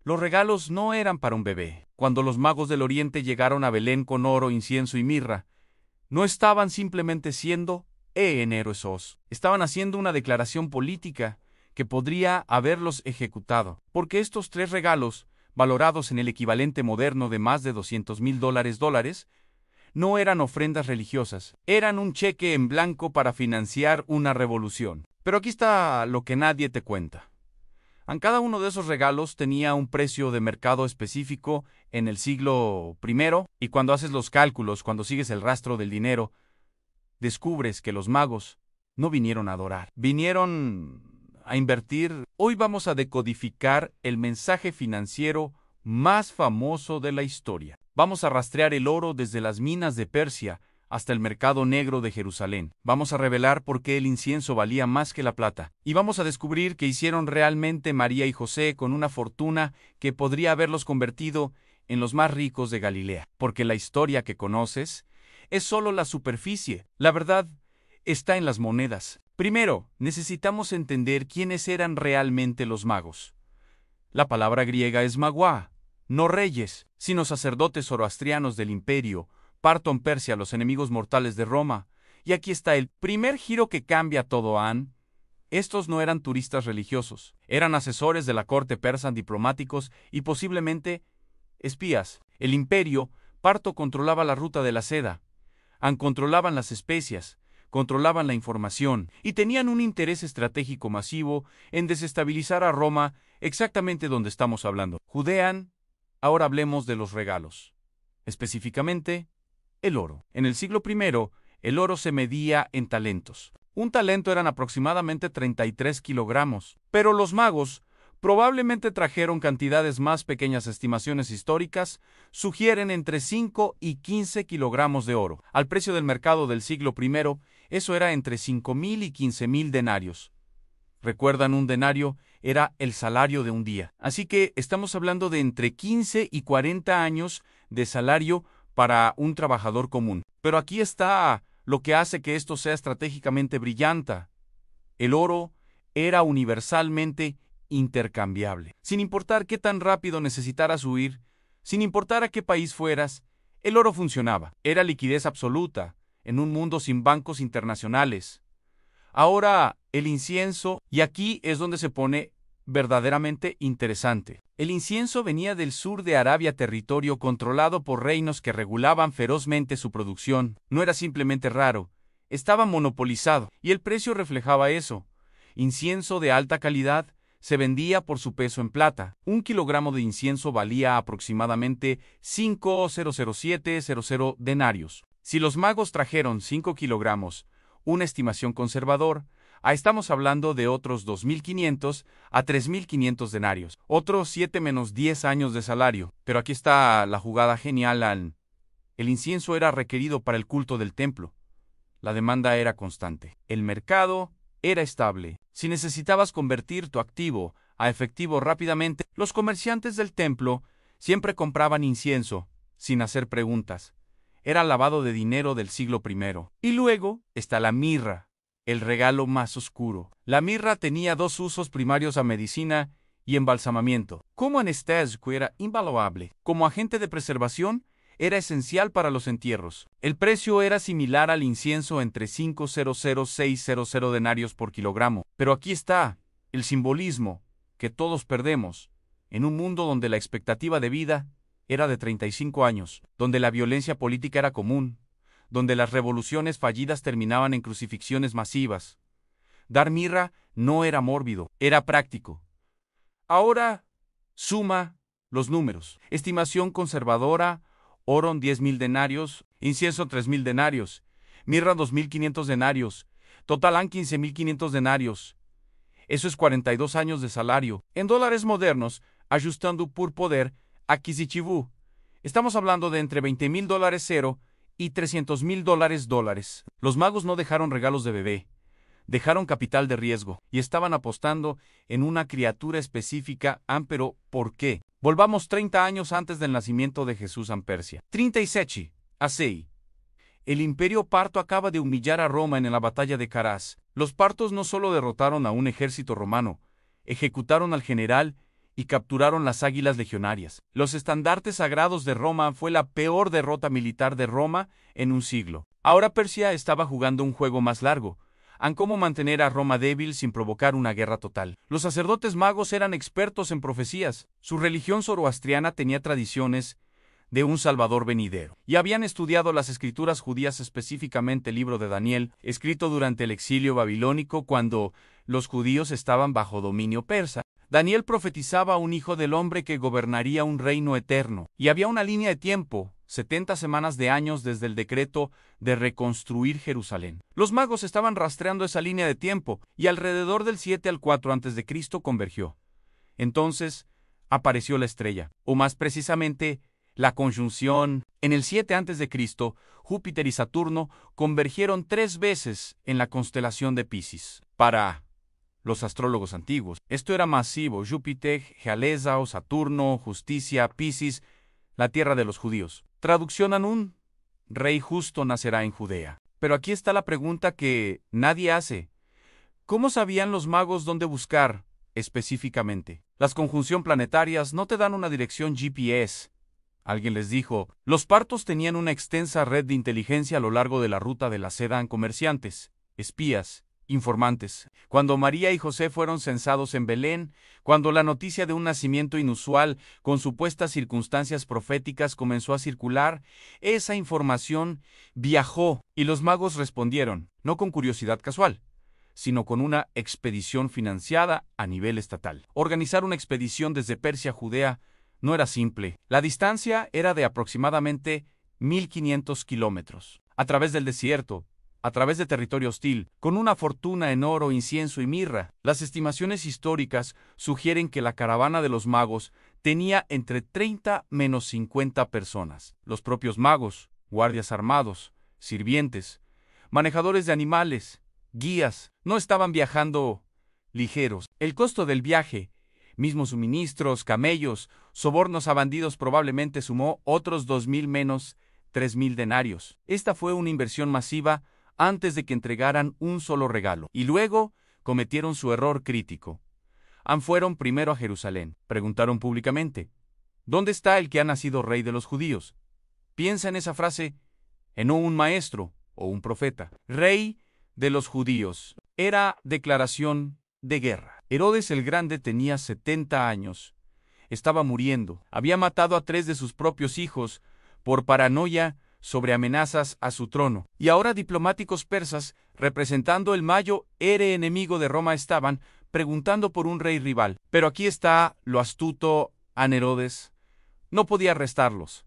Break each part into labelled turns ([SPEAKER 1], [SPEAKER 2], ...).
[SPEAKER 1] Los regalos no eran para un bebé. Cuando los magos del Oriente llegaron a Belén con oro, incienso y mirra, no estaban simplemente siendo héroes, estaban haciendo una declaración política que podría haberlos ejecutado, porque estos tres regalos, valorados en el equivalente moderno de más de $200,000, no eran ofrendas religiosas, eran un cheque en blanco para financiar una revolución. Pero aquí está lo que nadie te cuenta. Cada uno de esos regalos tenía un precio de mercado específico en el siglo I, y cuando haces los cálculos, cuando sigues el rastro del dinero, descubres que los magos no vinieron a adorar, vinieron a invertir. Hoy vamos a decodificar el mensaje financiero más famoso de la historia. Vamos a rastrear el oro desde las minas de Persia hasta el mercado negro de Jerusalén. Vamos a revelar por qué el incienso valía más que la plata. Y vamos a descubrir qué hicieron realmente María y José con una fortuna que podría haberlos convertido en los más ricos de Galilea. Porque la historia que conoces es solo la superficie. La verdad está en las monedas. Primero, necesitamos entender quiénes eran realmente los magos. La palabra griega es magua, no reyes, sino sacerdotes zoroastrianos del imperio, Parto en Persia, los enemigos mortales de Roma. Y aquí está el primer giro que cambia todo, Estos no eran turistas religiosos, eran asesores de la corte persa, diplomáticos y posiblemente espías. El imperio, Parto, controlaba la ruta de la seda, controlaban las especias, controlaban la información y tenían un interés estratégico masivo en desestabilizar a Roma, exactamente donde estamos hablando. Judean. Ahora hablemos de los regalos. Específicamente, el oro. En el siglo I, el oro se medía en talentos. Un talento eran aproximadamente 33 kilogramos. Pero los magos probablemente trajeron cantidades más pequeñas. Estimaciones históricas sugieren entre 5 y 15 kilogramos de oro. Al precio del mercado del siglo I, eso era entre 5,000 y 15,000 denarios. ¿Recuerdan? Un denario era el salario de un día. Así que estamos hablando de entre 15 y 40 años de salario para un trabajador común. Pero aquí está lo que hace que esto sea estratégicamente brillante. El oro era universalmente intercambiable. Sin importar qué tan rápido necesitaras huir, sin importar a qué país fueras, el oro funcionaba. Era liquidez absoluta en un mundo sin bancos internacionales. Ahora, el incienso, y aquí es donde se pone verdaderamente interesante. El incienso venía del sur de Arabia, territorio controlado por reinos que regulaban ferozmente su producción. No era simplemente raro, estaba monopolizado, y el precio reflejaba eso. Incienso de alta calidad se vendía por su peso en plata. 1 kilogramo de incienso valía aproximadamente 5,00700 denarios. Si los magos trajeron 5 kilogramos, una estimación conservador, estamos hablando de otros 2,500 a 3,500 denarios, otros 7 menos 10 años de salario. Pero aquí está la jugada genial, El incienso era requerido para el culto del templo. La demanda era constante. El mercado era estable. Si necesitabas convertir tu activo a efectivo rápidamente, los comerciantes del templo siempre compraban incienso, sin hacer preguntas. Era lavado de dinero del siglo I. Y luego está la mirra, el regalo más oscuro. La mirra tenía dos usos primarios: a medicina y embalsamamiento. Como anestésico era invaluable. Como agente de preservación, era esencial para los entierros. El precio era similar al incienso, entre 5,00600 denarios por kilogramo. Pero aquí está el simbolismo que todos perdemos en un mundo donde la expectativa de vida era de 35 años, donde la violencia política era común, donde las revoluciones fallidas terminaban en crucifixiones masivas. Dar mirra no era mórbido, era práctico. Ahora suma los números. Estimación conservadora: oro 10,000 denarios, incienso 3,000 denarios, mirra 2,500 denarios, total 15,500 denarios. Eso es 42 años de salario. En dólares modernos, ajustando por poder adquisitivo, estamos hablando de entre $20,000 y $300,000. Los magos no dejaron regalos de bebé, dejaron capital de riesgo y estaban apostando en una criatura específica. Pero ¿por qué? Volvamos 30 años antes del nacimiento de Jesús en Persia. 37 A.C. El imperio parto acaba de humillar a Roma en la batalla de Carás. Los partos no solo derrotaron a un ejército romano, ejecutaron al general y capturaron las águilas legionarias. Los estandartes sagrados de Roma fue la peor derrota militar de Roma en un siglo. Ahora Persia estaba jugando un juego más largo, en cómo mantener a Roma débil sin provocar una guerra total. Los sacerdotes magos eran expertos en profecías. Su religión zoroastriana tenía tradiciones de un Salvador venidero, y habían estudiado las escrituras judías, específicamente el libro de Daniel, escrito durante el exilio babilónico cuando los judíos estaban bajo dominio persa. Daniel profetizaba a un hijo del hombre que gobernaría un reino eterno, y había una línea de tiempo, 70 semanas de años desde el decreto de reconstruir Jerusalén. Los magos estaban rastreando esa línea de tiempo, y alrededor del 7 al 4 a.C. convergió. Entonces apareció la estrella, o más precisamente, la conjunción. En el 7 a.C., Júpiter y Saturno convergieron 3 veces en la constelación de Piscis. Para los astrólogos antiguos, esto era masivo: Júpiter, Realeza o Saturno, Justicia, Piscis, la tierra de los judíos. Traducción: Anún, rey justo nacerá en Judea. Pero aquí está la pregunta que nadie hace. ¿Cómo sabían los magos dónde buscar específicamente? Las conjunciones planetarias no te dan una dirección GPS. Alguien les dijo: los partos tenían una extensa red de inteligencia a lo largo de la ruta de la seda en comerciantes, espías, informantes. Cuando María y José fueron censados en Belén, cuando la noticia de un nacimiento inusual con supuestas circunstancias proféticas comenzó a circular, esa información viajó y los magos respondieron, no con curiosidad casual, sino con una expedición financiada a nivel estatal. Organizar una expedición desde Persia a Judea no era simple. La distancia era de aproximadamente 1.500 kilómetros. A través del desierto, a través de territorio hostil, con una fortuna en oro, incienso y mirra. Las estimaciones históricas sugieren que la caravana de los magos tenía entre 30 menos 50 personas. Los propios magos, guardias armados, sirvientes, manejadores de animales, guías, no estaban viajando ligeros. El costo del viaje, mismos suministros, camellos, sobornos a bandidos, probablemente sumó otros 2.000 menos 3.000 denarios. Esta fue una inversión masiva antes de que entregaran un solo regalo. Y luego cometieron su error crítico. Fueron primero a Jerusalén. Preguntaron públicamente: ¿dónde está el que ha nacido rey de los judíos? Piensa en esa frase, en no un maestro o un profeta. Rey de los judíos. Era declaración de guerra. Herodes el Grande tenía 70 años. Estaba muriendo. Había matado a 3 de sus propios hijos por paranoia sobre amenazas a su trono. Y ahora diplomáticos persas, representando el mayor enemigo de Roma, estaban preguntando por un rey rival. Pero aquí está lo astuto a Herodes. No podía arrestarlos.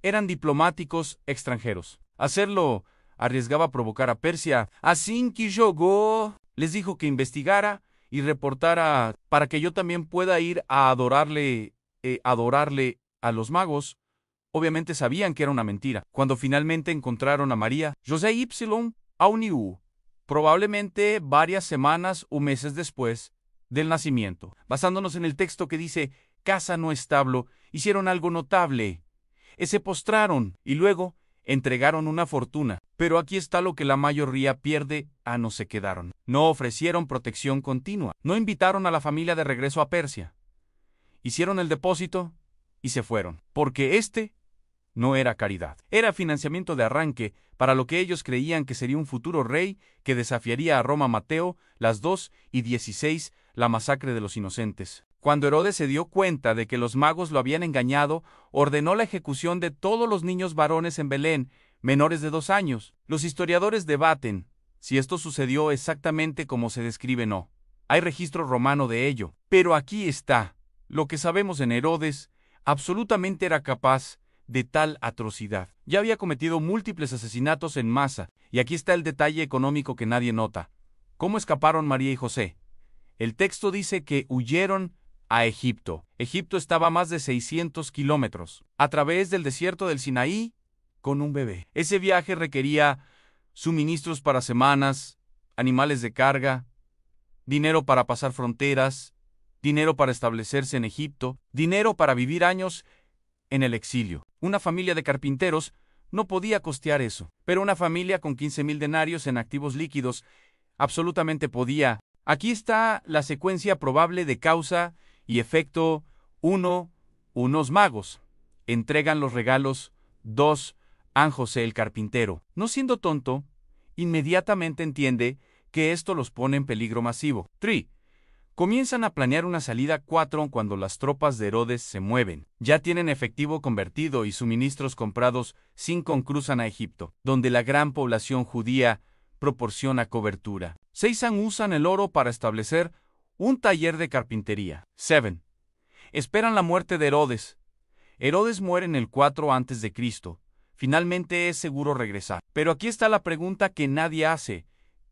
[SPEAKER 1] Eran diplomáticos extranjeros. Hacerlo arriesgaba provocar a Persia. Así que yo les dijo que investigara y reportara para que yo también pueda ir a adorarle a los magos. Obviamente sabían que era una mentira. Cuando finalmente encontraron a María, José Y Auniu, probablemente varias semanas o meses después del nacimiento. Basándonos en el texto que dice, casa no establo, hicieron algo notable. Se postraron y luego entregaron una fortuna. Pero aquí está lo que la mayoría pierde: no se quedaron. No ofrecieron protección continua. No invitaron a la familia de regreso a Persia. Hicieron el depósito y se fueron. Porque no era caridad. Era financiamiento de arranque para lo que ellos creían que sería un futuro rey que desafiaría a Roma. Mateo, las 2:16, la masacre de los inocentes. Cuando Herodes se dio cuenta de que los magos lo habían engañado, ordenó la ejecución de todos los niños varones en Belén, menores de 2 años. Los historiadores debaten si esto sucedió exactamente como se describe. No hay registro romano de ello. Pero aquí está lo que sabemos en Herodes. Absolutamente era capaz de tal atrocidad. Ya había cometido múltiples asesinatos en masa, y aquí está el detalle económico que nadie nota. ¿Cómo escaparon María y José? El texto dice que huyeron a Egipto. Egipto estaba a más de 600 kilómetros, a través del desierto del Sinaí, con un bebé. Ese viaje requería suministros para semanas, animales de carga, dinero para pasar fronteras, dinero para establecerse en Egipto, dinero para vivir años en el exilio. Una familia de carpinteros no podía costear eso, pero una familia con 15.000 denarios en activos líquidos absolutamente podía. Aquí está la secuencia probable de causa Y efecto 1. Unos magos entregan los regalos. 2. A José el carpintero, no siendo tonto, inmediatamente entiende que esto los pone en peligro masivo. 3. Comienzan a planear una salida. 4. Cuando las tropas de Herodes se mueven, ya tienen efectivo convertido y suministros comprados. 5. Cruzan a Egipto, donde la gran población judía proporciona cobertura. 6. Usan el oro para establecer un taller de carpintería. 7. Esperan la muerte de Herodes. Herodes muere en el 4 a.C. Finalmente es seguro regresar. Pero aquí está la pregunta que nadie hace.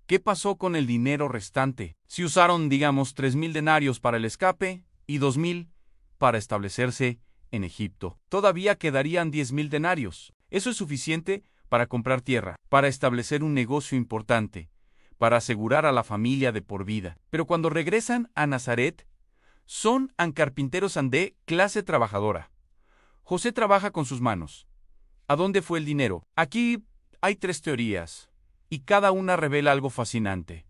[SPEAKER 1] ¿Qué pasó con el dinero restante? Si usaron, digamos, 3,000 denarios para el escape y 2,000 para establecerse en Egipto, todavía quedarían 10,000 denarios. Eso es suficiente para comprar tierra, para establecer un negocio importante, para asegurar a la familia de por vida. Pero cuando regresan a Nazaret, son carpinteros de clase trabajadora. José trabaja con sus manos. ¿A dónde fue el dinero? Aquí hay 3 teorías, y cada una revela algo fascinante.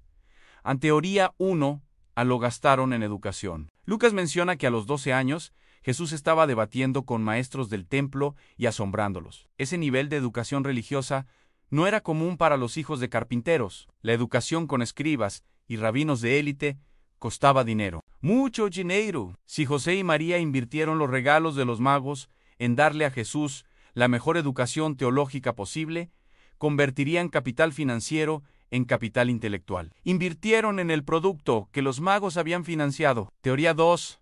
[SPEAKER 1] En teoría 1, lo gastaron en educación. Lucas menciona que a los 12 años, Jesús estaba debatiendo con maestros del templo y asombrándolos. Ese nivel de educación religiosa no era común para los hijos de carpinteros. La educación con escribas y rabinos de élite costaba dinero. Mucho dinero. Si José y María invirtieron los regalos de los magos en darle a Jesús la mejor educación teológica posible, convertirían capital financiero en capital intelectual. Invirtieron en el producto que los magos habían financiado. Teoría 2.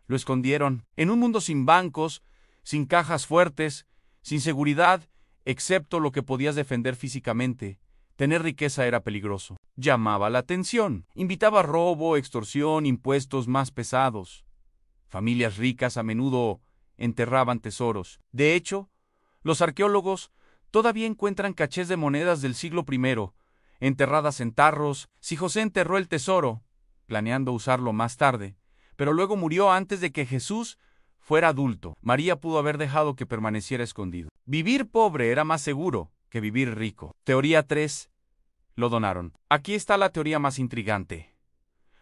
[SPEAKER 1] Lo escondieron. En un mundo sin bancos, sin cajas fuertes, sin seguridad, excepto lo que podías defender físicamente, tener riqueza era peligroso. Llamaba la atención. Invitaba a robo, extorsión, impuestos más pesados. Familias ricas a menudo enterraban tesoros. De hecho, los arqueólogos todavía encuentran cachés de monedas del siglo I, enterradas en tarros. Si José enterró el tesoro, planeando usarlo más tarde, pero luego murió antes de que Jesús fuera adulto, María pudo haber dejado que permaneciera escondido. Vivir pobre era más seguro que vivir rico. Teoría 3. Lo donaron. Aquí está la teoría más intrigante.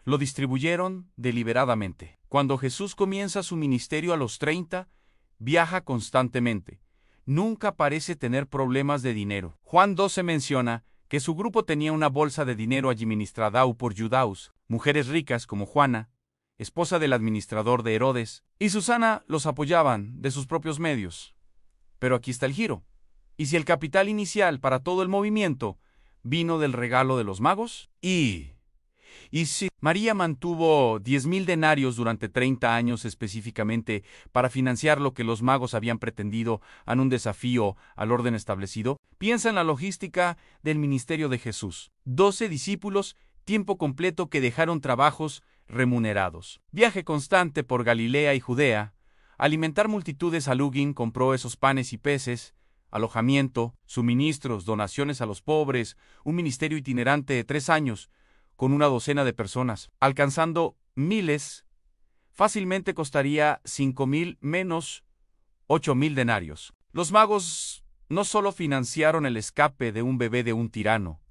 [SPEAKER 1] Lo distribuyeron deliberadamente. Cuando Jesús comienza su ministerio a los 30, viaja constantemente. Nunca parece tener problemas de dinero. Juan 12 menciona que su grupo tenía una bolsa de dinero administrada por judaos, mujeres ricas como Juana, esposa del administrador de Herodes, y Susana los apoyaban de sus propios medios. Pero aquí está el giro. ¿Y si el capital inicial para todo el movimiento vino del regalo de los magos? ¿Y si María mantuvo 10,000 denarios durante 30 años específicamente para financiar lo que los magos habían pretendido en un desafío al orden establecido? Piensa en la logística del ministerio de Jesús. 12 discípulos, tiempo completo que dejaron trabajos remunerados. Viaje constante por Galilea y Judea. Alimentar multitudes. Alguien compró esos panes y peces. Alojamiento, suministros, donaciones a los pobres. Un ministerio itinerante de 3 años. Con una docena de personas, alcanzando miles, fácilmente costaría 5,000 menos 8,000 denarios. Los magos no solo financiaron el escape de un bebé de un tirano,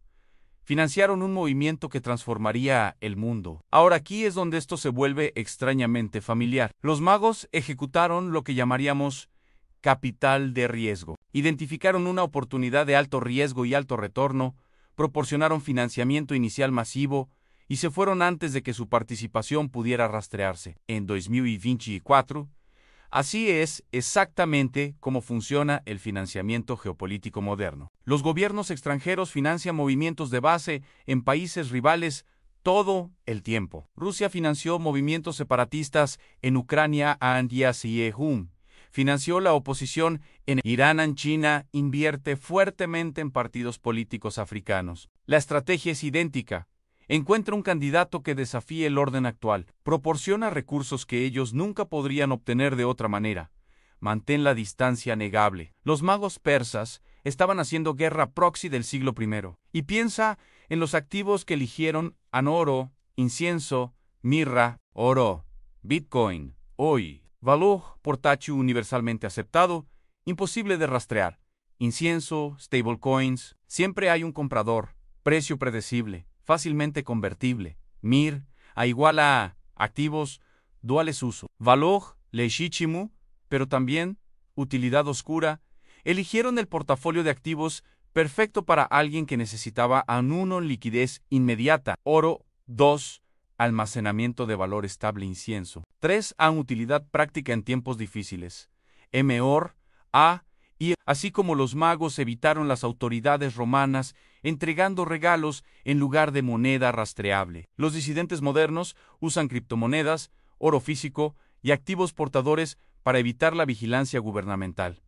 [SPEAKER 1] financiaron un movimiento que transformaría el mundo. Ahora aquí es donde esto se vuelve extrañamente familiar. Los magos ejecutaron lo que llamaríamos capital de riesgo. Identificaron una oportunidad de alto riesgo y alto retorno, proporcionaron financiamiento inicial masivo y se fueron antes de que su participación pudiera rastrearse. En 2024, así es exactamente cómo funciona el financiamiento geopolítico moderno. Los gobiernos extranjeros financian movimientos de base en países rivales todo el tiempo. Rusia financió movimientos separatistas en Ucrania y financió la oposición en Irán. China invierte fuertemente en partidos políticos africanos. La estrategia es idéntica. Encuentra un candidato que desafíe el orden actual. Proporciona recursos que ellos nunca podrían obtener de otra manera. Mantén la distancia negable. Los magos persas estaban haciendo guerra proxy del siglo I. Y piensa en los activos que eligieron: oro, incienso, mirra, oro, bitcoin, hoy. Valor portátil universalmente aceptado, imposible de rastrear. Incienso, stablecoins, siempre hay un comprador. Precio predecible, fácilmente convertible. Mir, igual a activos, duales uso, valor legítimo, pero también utilidad oscura, eligieron el portafolio de activos perfecto para alguien que necesitaba en 1 liquidez inmediata, oro, 2 almacenamiento de valor estable incienso, 3 utilidad práctica en tiempos difíciles, mor, y así como los magos evitaron las autoridades romanas entregando regalos en lugar de moneda rastreable. Los disidentes modernos usan criptomonedas, oro físico y activos portadores para evitar la vigilancia gubernamental.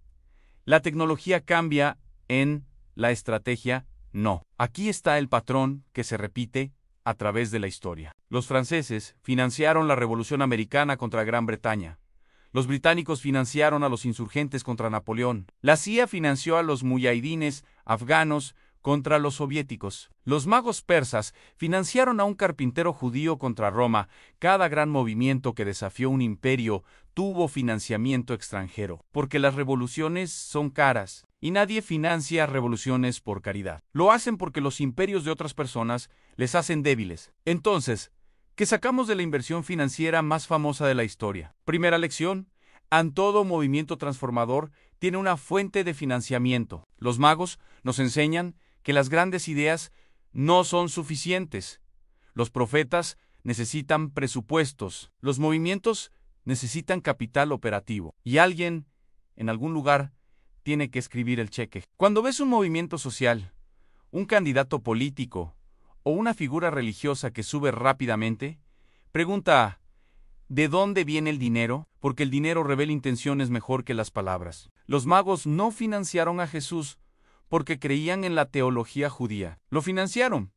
[SPEAKER 1] La tecnología cambia, la estrategia no. Aquí está el patrón que se repite a través de la historia. Los franceses financiaron la Revolución Americana contra Gran Bretaña. Los británicos financiaron a los insurgentes contra Napoleón. La CIA financió a los muyahidines afganos contra los soviéticos. Los magos persas financiaron a un carpintero judío contra Roma. Cada gran movimiento que desafió un imperio tuvo financiamiento extranjero, porque las revoluciones son caras y nadie financia revoluciones por caridad. Lo hacen porque los imperios de otras personas les hacen débiles. Entonces, ¿qué sacamos de la inversión financiera más famosa de la historia? Primera lección: todo movimiento transformador tiene una fuente de financiamiento. Los magos nos enseñan que las grandes ideas no son suficientes. Los profetas necesitan presupuestos. Los movimientos necesitan capital operativo. Y alguien, en algún lugar, tiene que escribir el cheque. Cuando ves un movimiento social, un candidato político o una figura religiosa que sube rápidamente, pregunta: ¿de dónde viene el dinero? Porque el dinero revela intenciones mejor que las palabras. Los magos no financiaron a Jesús porque creían en la teología judía. Lo financiaron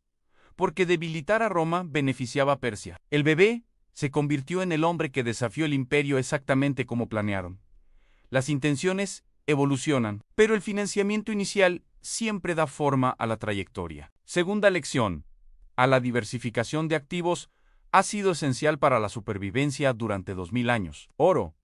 [SPEAKER 1] porque debilitar a Roma beneficiaba a Persia. El bebé se convirtió en el hombre que desafió el imperio exactamente como planearon. Las intenciones evolucionan, pero el financiamiento inicial siempre da forma a la trayectoria. Segunda lección: la diversificación de activos ha sido esencial para la supervivencia durante 2000 años. Oro,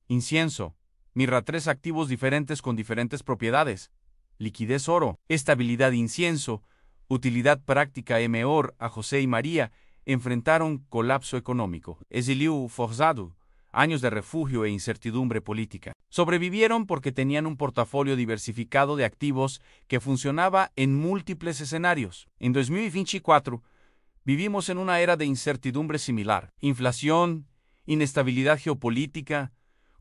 [SPEAKER 1] incienso, mirra, 3 activos diferentes con diferentes propiedades. Liquidez oro, estabilidad incienso, utilidad práctica mor. A José y María enfrentaron colapso económico, exilio forzado, años de refugio e incertidumbre política. Sobrevivieron porque tenían un portafolio diversificado de activos que funcionaba en múltiples escenarios. En 2024, vivimos en una era de incertidumbre similar. Inflación, inestabilidad geopolítica,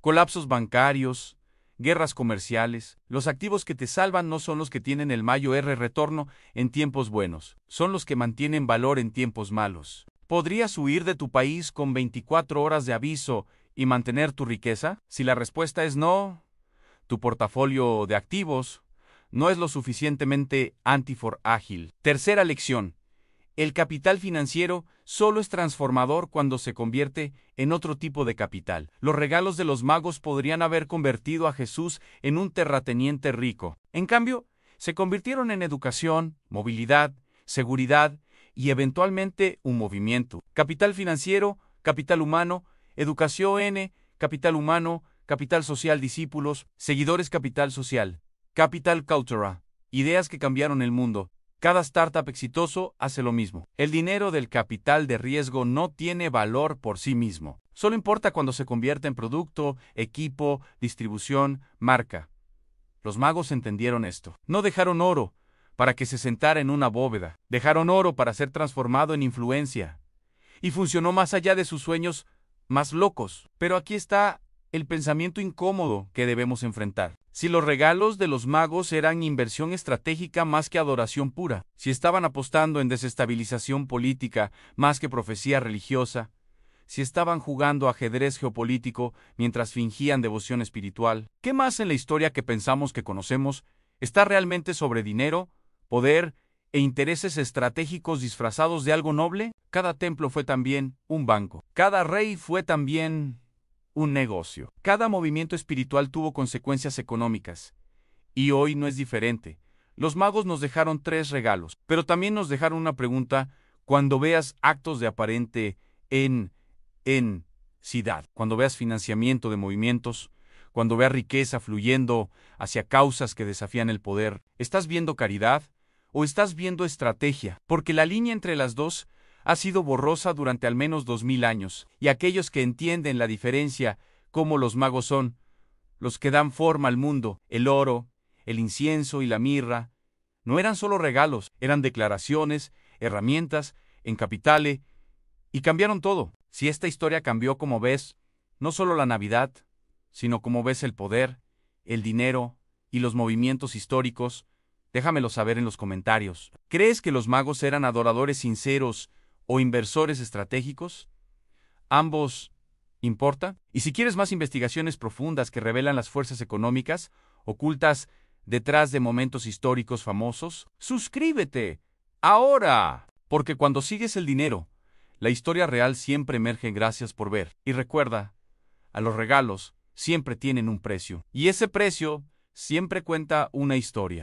[SPEAKER 1] colapsos bancarios, guerras comerciales. Los activos que te salvan no son los que tienen el mayor retorno en tiempos buenos, son los que mantienen valor en tiempos malos. ¿Podrías huir de tu país con 24 horas de aviso y mantener tu riqueza? Si la respuesta es no, tu portafolio de activos no es lo suficientemente ágil. Tercera lección: el capital financiero solo es transformador cuando se convierte en otro tipo de capital. Los regalos de los magos podrían haber convertido a Jesús en un terrateniente rico. En cambio, se convirtieron en educación, movilidad, seguridad y eventualmente un movimiento. Capital financiero, capital humano, educación, capital humano, capital social, discípulos, seguidores, capital social, capital cultura, ideas que cambiaron el mundo. Cada startup exitoso hace lo mismo. El dinero del capital de riesgo no tiene valor por sí mismo. Solo importa cuando se convierte en producto, equipo, distribución, marca. Los magos entendieron esto. No dejaron oro para que se sentara en una bóveda. Dejaron oro para ser transformado en influencia. Y funcionó más allá de sus sueños más locos. Pero aquí está el pensamiento incómodo que debemos enfrentar. Si los regalos de los magos eran inversión estratégica más que adoración pura, si estaban apostando en desestabilización política más que profecía religiosa, si estaban jugando ajedrez geopolítico mientras fingían devoción espiritual, ¿qué más en la historia que pensamos que conocemos está realmente sobre dinero, poder e intereses estratégicos disfrazados de algo noble? Cada templo fue también un banco. Cada rey fue también un negocio. Cada movimiento espiritual tuvo consecuencias económicas. Y hoy no es diferente. Los magos nos dejaron 3 regalos, pero también nos dejaron una pregunta cuando veas actos de aparente densidad, cuando veas financiamiento de movimientos, cuando veas riqueza fluyendo hacia causas que desafían el poder. ¿Estás viendo caridad o estás viendo estrategia? Porque la línea entre las dos ha sido borrosa durante al menos 2000 años, y aquellos que entienden la diferencia, como los magos son, los que dan forma al mundo, el oro, el incienso y la mirra, no eran solo regalos, eran declaraciones, herramientas, en capitale, y cambiaron todo. Si esta historia cambió como ves, no solo la Navidad, sino como ves el poder, el dinero y los movimientos históricos, déjamelo saber en los comentarios. ¿Crees que los magos eran adoradores sinceros o inversores estratégicos? ¿Ambos importa? Y si quieres más investigaciones profundas que revelan las fuerzas económicas ocultas detrás de momentos históricos famosos, suscríbete ahora, porque cuando sigues el dinero, la historia real siempre emerge. Gracias por ver. Y recuerda, a los regalos siempre tienen un precio, y ese precio siempre cuenta una historia.